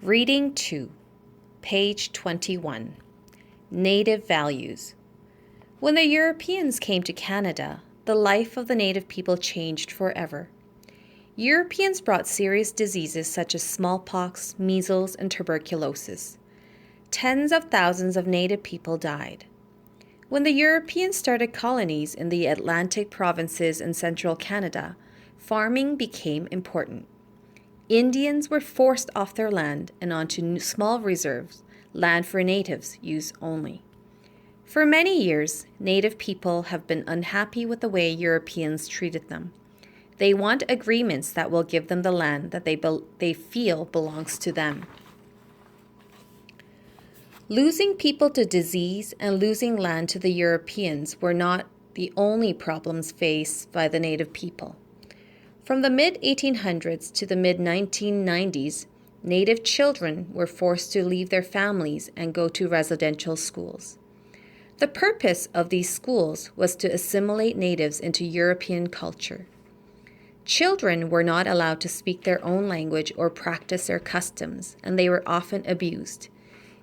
Reading 2, page 21. Native Values. When the Europeans came to Canada, the life of the Native people changed forever. Europeans brought serious diseases such as smallpox, measles, and tuberculosis. Tens of thousands of Native people died. When the Europeans started colonies in the Atlantic provinces and central Canada, farming became important. Indians were forced off their land and onto small reserves, land for natives' use only. For many years, Native people have been unhappy with the way Europeans treated them. They want agreements that will give them the land that they feel belongs to them. Losing people to disease and losing land to the Europeans were not the only problems faced by the Native people. From the mid-1800s to the mid-1990s, Native children were forced to leave their families and go to residential schools. The purpose of these schools was to assimilate Natives into European culture. Children were not allowed to speak their own language or practice their customs, and they were often abused.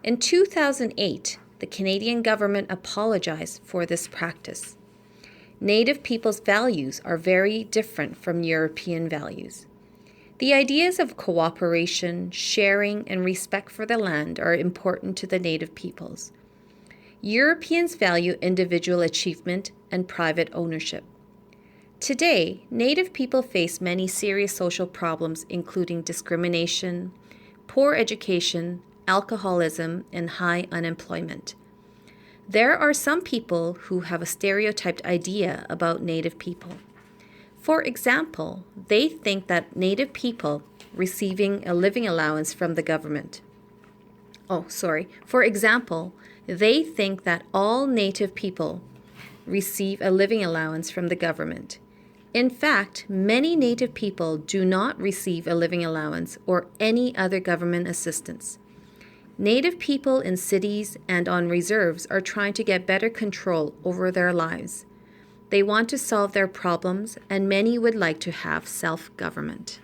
In 2008, the Canadian government apologized for this practice. Native people's values are very different from European values. The ideas of cooperation, sharing, and respect for the land are important to the Native peoples. Europeans value individual achievement and private ownership. Today, Native people face many serious social problems, including discrimination, poor education, alcoholism, and high unemployment. There are some people who have a stereotyped idea about Native people. For example, they think that Native people receiving a living allowance from the government. For example, they think that all Native people receive a living allowance from the government. In fact, many Native people do not receive a living allowance or any other government assistance. Native people in cities and on reserves are trying to get better control over their lives. They want to solve their problems, and many would like to have self-government.